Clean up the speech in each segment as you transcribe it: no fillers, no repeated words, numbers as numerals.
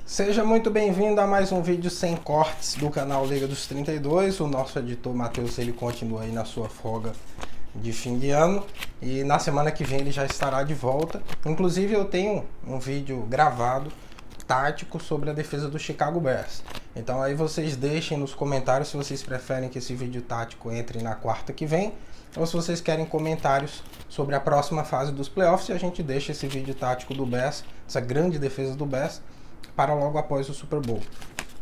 Seja muito bem-vindo a mais um vídeo sem cortes do canal Liga dos 32. O nosso editor Matheus, ele continua aí na sua folga de fim de ano e na semana que vem ele já estará de volta. Inclusive eu tenho um vídeo gravado tático sobre a defesa do Chicago Bears. Então aí vocês deixem nos comentários se vocês preferem que esse vídeo tático entre na quarta que vem ou se vocês querem comentários sobre a próxima fase dos playoffs e a gente deixa esse vídeo tático do Bears, essa grande defesa do Bears, para logo após o Super Bowl.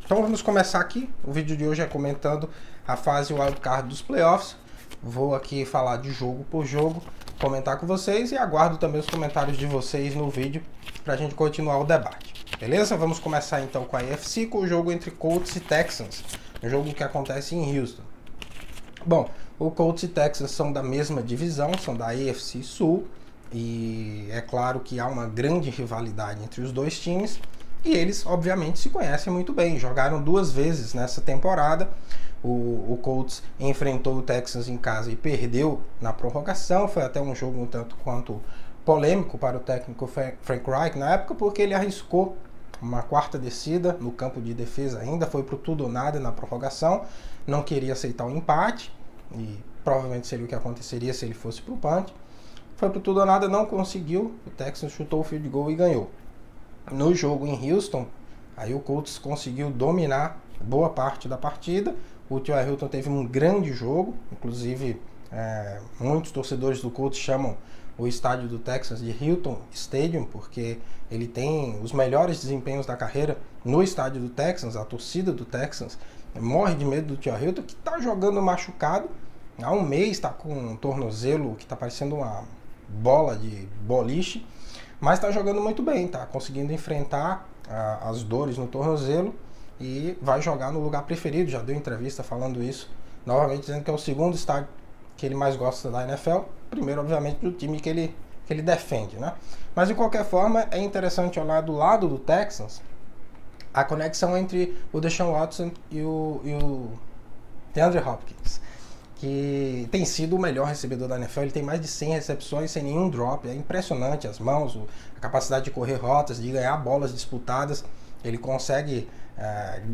Então vamos começar aqui. O vídeo de hoje é comentando a fase wildcard dos playoffs. Vou aqui falar de jogo por jogo, comentar com vocês e aguardo também os comentários de vocês no vídeo para a gente continuar o debate. Beleza? Vamos começar então com a AFC, com o jogo entre Colts e Texans, um jogo que acontece em Houston. Bom, o Colts e Texans são da mesma divisão, são da AFC Sul, e é claro que há uma grande rivalidade entre os dois times. E eles, obviamente, se conhecem muito bem. Jogaram duas vezes nessa temporada. O Colts enfrentou o Texans em casa e perdeu na prorrogação. Foi até um jogo um tanto quanto polêmico para o técnico Frank Reich na época, porque ele arriscou uma quarta descida no campo de defesa ainda. Foi pro tudo ou nada na prorrogação. Não queria aceitar o empate. E provavelmente seria o que aconteceria se ele fosse pro punt. Foi pro tudo ou nada, não conseguiu. O Texans chutou o field goal e ganhou. No jogo em Houston, aí o Colts conseguiu dominar boa parte da partida. O T.Y. Hilton teve um grande jogo, inclusive muitos torcedores do Colts chamam o estádio do Texas de Hilton Stadium, porque ele tem os melhores desempenhos da carreira no estádio do Texans. A torcida do Texans morre de medo do T.Y. Hilton, que está jogando machucado. Há um mês está com um tornozelo que está parecendo uma bola de boliche. Mas está jogando muito bem, está conseguindo enfrentar as dores no tornozelo e vai jogar no lugar preferido. Já deu entrevista falando isso, novamente dizendo que é o segundo estádio que ele mais gosta da NFL. Primeiro, obviamente, do time que ele defende, né? Mas de qualquer forma, é interessante olhar do lado do Texans a conexão entre o Deshaun Watson e o DeAndre Hopkins, que tem sido o melhor recebedor da NFL. Ele tem mais de 100 recepções sem nenhum drop. É impressionante as mãos, a capacidade de correr rotas, de ganhar bolas disputadas. Ele consegue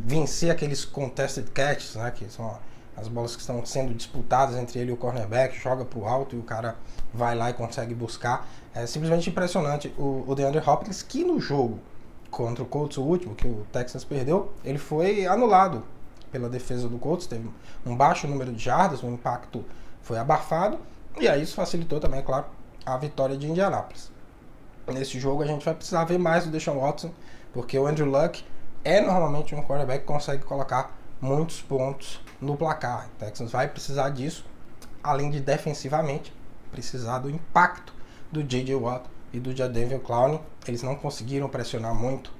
vencer aqueles contested catches, né, que são as bolas que estão sendo disputadas entre ele e o cornerback, joga para o alto e o cara vai lá e consegue buscar. É simplesmente impressionante. O DeAndre Hopkins, que no jogo contra o Colts, o último, que o Texans perdeu, ele foi anulado pela defesa do Colts, teve um baixo número de jardas, o impacto foi abafado, e aí isso facilitou também, é claro, a vitória de Indianápolis. Nesse jogo a gente vai precisar ver mais do Deshaun Watson, porque o Andrew Luck é normalmente um quarterback que consegue colocar muitos pontos no placar. O Texans vai precisar disso, além de defensivamente precisar do impacto do J.J. Watt e do Jadeveon Clowney. Eles não conseguiram pressionar muito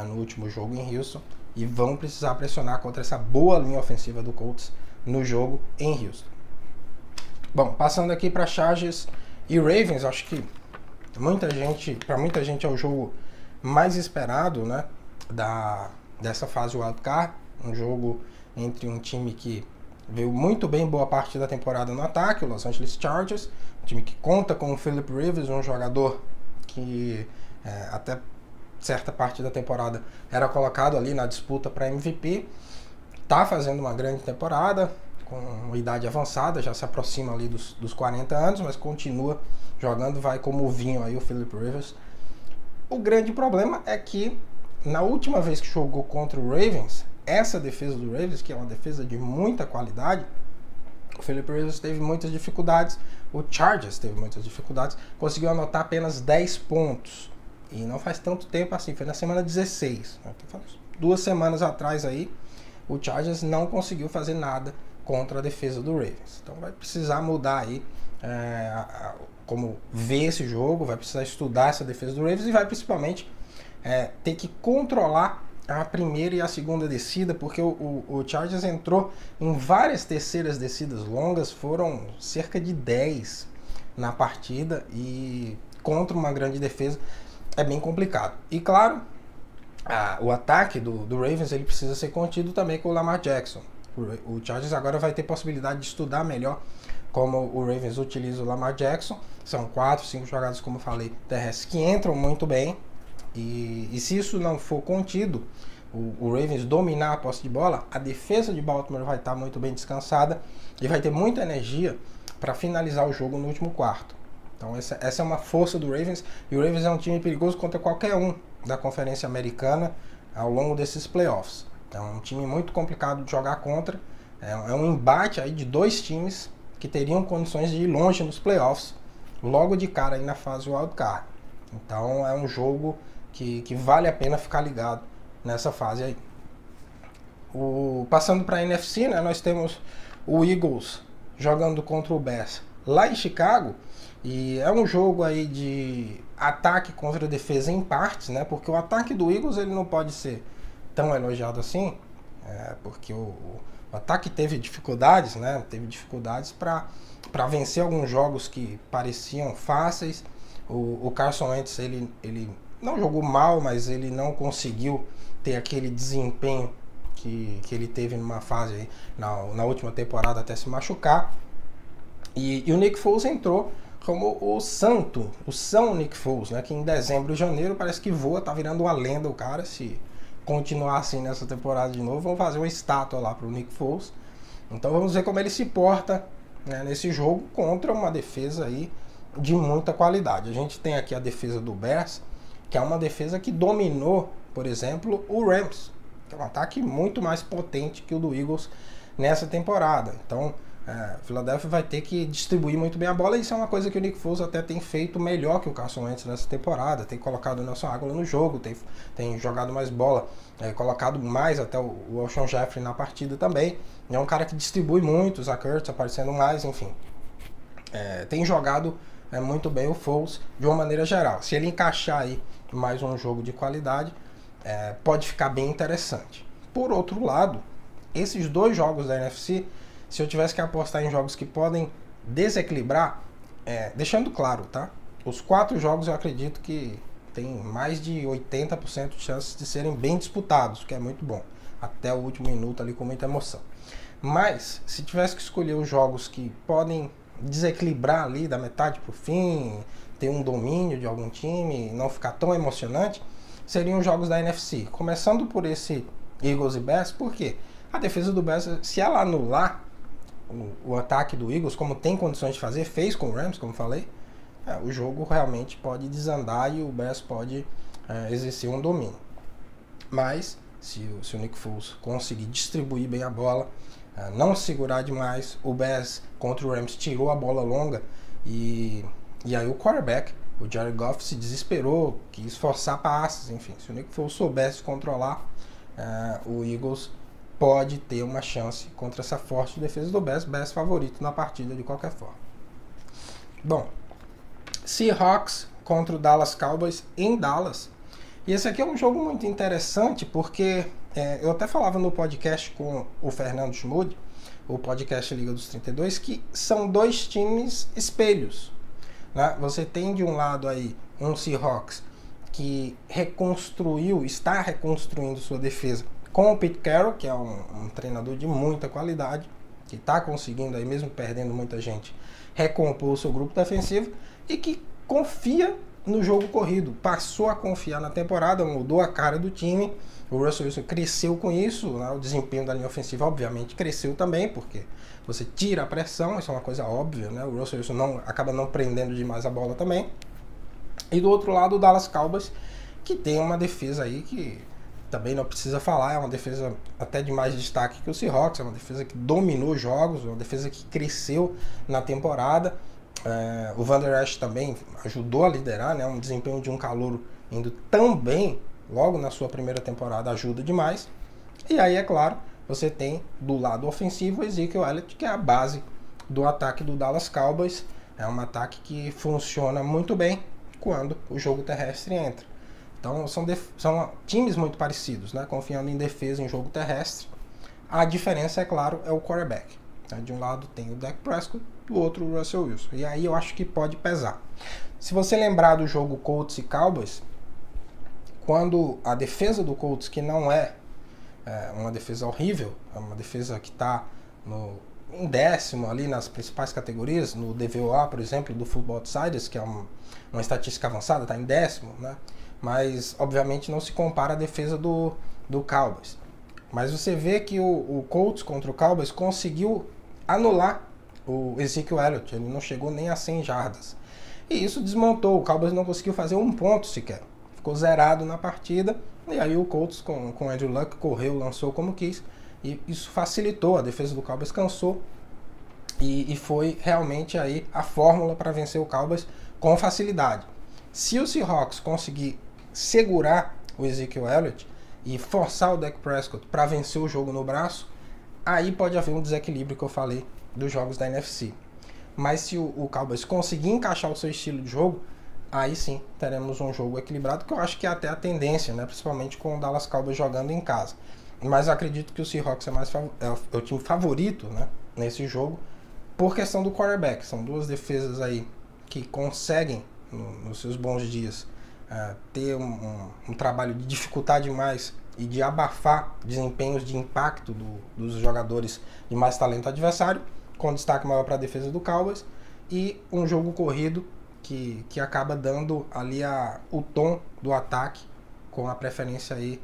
no último jogo em Houston, e vão precisar pressionar contra essa boa linha ofensiva do Colts no jogo em Houston. Bom, passando aqui para Chargers e Ravens, acho que para muita gente é o jogo mais esperado, né, dessa fase wildcard. Um jogo entre um time que veio muito bem boa parte da temporada no ataque, o Los Angeles Chargers, um time que conta com o Philip Rivers, um jogador que até certa parte da temporada era colocado ali na disputa para MVP, tá fazendo uma grande temporada, com idade avançada, já se aproxima ali dos 40 anos, mas continua jogando, vai como o vinho aí o Philip Rivers. O grande problema é que na última vez que jogou contra o Ravens, essa defesa do Ravens, que é uma defesa de muita qualidade, o Philip Rivers teve muitas dificuldades, o Chargers teve muitas dificuldades, conseguiu anotar apenas 10 pontos. E não faz tanto tempo assim, foi na semana 16. Né? 2 semanas atrás aí, o Chargers não conseguiu fazer nada contra a defesa do Ravens. Então vai precisar mudar aí como ver esse jogo, vai precisar estudar essa defesa do Ravens e vai principalmente ter que controlar a primeira e a segunda descida, porque o Chargers entrou em várias terceiras descidas longas, foram cerca de 10 na partida, e contra uma grande defesa é bem complicado. E claro, o ataque do Ravens ele precisa ser contido também com o Lamar Jackson. O Chargers agora vai ter possibilidade de estudar melhor como o Ravens utiliza o Lamar Jackson. São 4, 5 jogadas, como eu falei, terrestres que entram muito bem. E se isso não for contido, o Ravens dominar a posse de bola, a defesa de Baltimore vai estar muito bem descansada e vai ter muita energia para finalizar o jogo no último quarto. Então essa é uma força do Ravens, e o Ravens é um time perigoso contra qualquer um da Conferência Americana ao longo desses playoffs. É um time muito complicado de jogar contra, é um embate aí de dois times que teriam condições de ir longe nos playoffs, logo de cara aí na fase Wild Card. Então é um jogo que vale a pena ficar ligado nessa fase aí. Passando para a NFC, né, nós temos o Eagles jogando contra o Bears lá em Chicago, e é um jogo aí de ataque contra defesa em partes, né, porque o ataque do Eagles ele não pode ser tão elogiado assim, porque o ataque teve dificuldades, né, para vencer alguns jogos que pareciam fáceis. O Carson Wentz ele não jogou mal, mas ele não conseguiu ter aquele desempenho que ele teve numa fase aí, na última temporada até se machucar. E o Nick Foles entrou como o São Nick Foles, né, que em dezembro e janeiro parece que voa, tá virando uma lenda o cara. Se continuar assim nessa temporada de novo, vamos fazer uma estátua lá pro Nick Foles. Então vamos ver como ele se porta, né, nesse jogo contra uma defesa aí de muita qualidade. A gente tem aqui a defesa do Bears, que é uma defesa que dominou, por exemplo, o Rams, que é um ataque muito mais potente que o do Eagles nessa temporada. Então, Philadelphia vai ter que distribuir muito bem a bola, e isso é uma coisa que o Nick Foles até tem feito melhor que o Carson Wentz nessa temporada. Tem colocado o Nelson Agholor no jogo, tem jogado mais bola, colocado mais até o Alshon Jeffrey na partida também. É um cara que distribui muito, o Zach Ertz aparecendo mais, enfim. Tem jogado muito bem o Foles de uma maneira geral. Se ele encaixar aí mais um jogo de qualidade, pode ficar bem interessante. Por outro lado, esses dois jogos da NFC, se eu tivesse que apostar em jogos que podem desequilibrar, deixando claro, tá? Os 4 jogos eu acredito que tem mais de 80% de chances de serem bem disputados, o que é muito bom, até o último minuto ali com muita emoção. Mas, se tivesse que escolher os jogos que podem desequilibrar ali da metade pro fim, ter um domínio de algum time, não ficar tão emocionante, seriam os jogos da NFC. Começando por esse Eagles e Bears, por quê? A defesa do Bears, se ela anular o ataque do Eagles, como tem condições de fazer, fez com o Rams, como falei, o jogo realmente pode desandar e o Bears pode exercer um domínio. Mas, se o Nick Foles conseguir distribuir bem a bola, não segurar demais, o Bears contra o Rams tirou a bola longa, e aí o quarterback, o Jared Goff, se desesperou, quis forçar passes, enfim. Se o Nick Foles soubesse controlar, o Eagles pode ter uma chance contra essa forte defesa do Bears. Bears favorito na partida de qualquer forma. Bom, Seahawks contra o Dallas Cowboys em Dallas. E esse aqui é um jogo muito interessante porque eu até falava no podcast com o Fernando Schmud, o podcast Liga dos 32, que são dois times espelhos, né? Você tem de um lado aí um Seahawks que está reconstruindo sua defesa com o Pete Carroll, que é um treinador de muita qualidade, que está conseguindo aí, mesmo perdendo muita gente, recompor o seu grupo defensivo, e que confia no jogo corrido, passou a confiar na temporada, mudou a cara do time. O Russell Wilson cresceu com isso, né? O desempenho da linha ofensiva obviamente cresceu também, porque você tira a pressão, isso é uma coisa óbvia, né? O Russell Wilson acaba não prendendo demais a bola também. E do outro lado o Dallas Cowboys, que tem uma defesa aí que também não precisa falar, é uma defesa até de mais destaque que o Seahawks, é uma defesa que dominou jogos, uma defesa que cresceu na temporada. O Van Der Esch também ajudou a liderar, né? Um desempenho de um calouro indo tão bem logo na sua primeira temporada ajuda demais. E aí, é claro, você tem do lado ofensivo o Ezekiel Elliott, que é a base do ataque do Dallas Cowboys. É um ataque que funciona muito bem quando o jogo terrestre entra. Então são times muito parecidos, né? Confiando em defesa em jogo terrestre. A diferença, é claro, é o quarterback. De um lado tem o Dak Prescott, do outro o Russell Wilson. E aí eu acho que pode pesar. Se você lembrar do jogo Colts e Cowboys, quando a defesa do Colts, que não é uma defesa horrível, é uma defesa que está em décimo ali nas principais categorias, no DVOA, por exemplo, do Football Outsiders, que é uma estatística avançada, está em décimo, né? mas obviamente não se compara à defesa do Cowboys. Mas você vê que o Colts contra o Cowboys conseguiu anular o Ezekiel Elliott, ele não chegou nem a 100 jardas. E isso desmontou, o Cowboys não conseguiu fazer um ponto sequer. Ficou zerado na partida, e aí o Colts com o Andrew Luck correu, lançou como quis, e isso facilitou, a defesa do Cowboys cansou, e foi realmente aí a fórmula para vencer o Cowboys com facilidade. Se o Seahawks conseguir segurar o Ezekiel Elliott e forçar o Dak Prescott para vencer o jogo no braço, aí pode haver um desequilíbrio que eu falei dos jogos da NFC. Mas se o Cowboys conseguir encaixar o seu estilo de jogo, aí sim teremos um jogo equilibrado, que eu acho que é até a tendência, né? Principalmente com o Dallas Cowboys jogando em casa. Mas eu acredito que o Seahawks é o time favorito, né, nesse jogo, por questão do quarterback. São duas defesas aí que conseguem, nos seus bons dias, ter um trabalho de dificultar demais e de abafar desempenhos de impacto dos jogadores de mais talento adversário, com destaque maior para a defesa do Cowboys, e um jogo corrido que acaba dando ali o tom do ataque, com a preferência aí,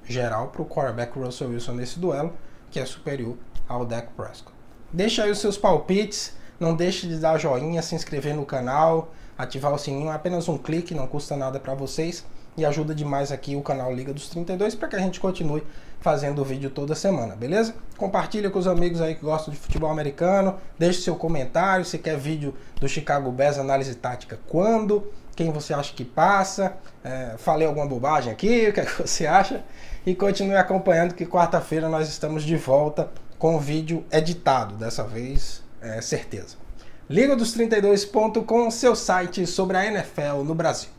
geral para o quarterback Russell Wilson nesse duelo, que é superior ao Dak Prescott. Deixa aí os seus palpites, não deixe de dar joinha, se inscrever no canal, ativar o sininho, é apenas um clique, não custa nada para vocês e ajuda demais aqui o canal Liga dos 32 para que a gente continue fazendo vídeo toda semana, beleza? Compartilha com os amigos aí que gostam de futebol americano, deixe seu comentário, se quer vídeo do Chicago Bears, análise tática quando, quem você acha que passa, falei alguma bobagem aqui, o que é que você acha? E continue acompanhando que quarta-feira nós estamos de volta com o vídeo editado, dessa vez certeza. Liga dos 32.com, seu site sobre a NFL no Brasil.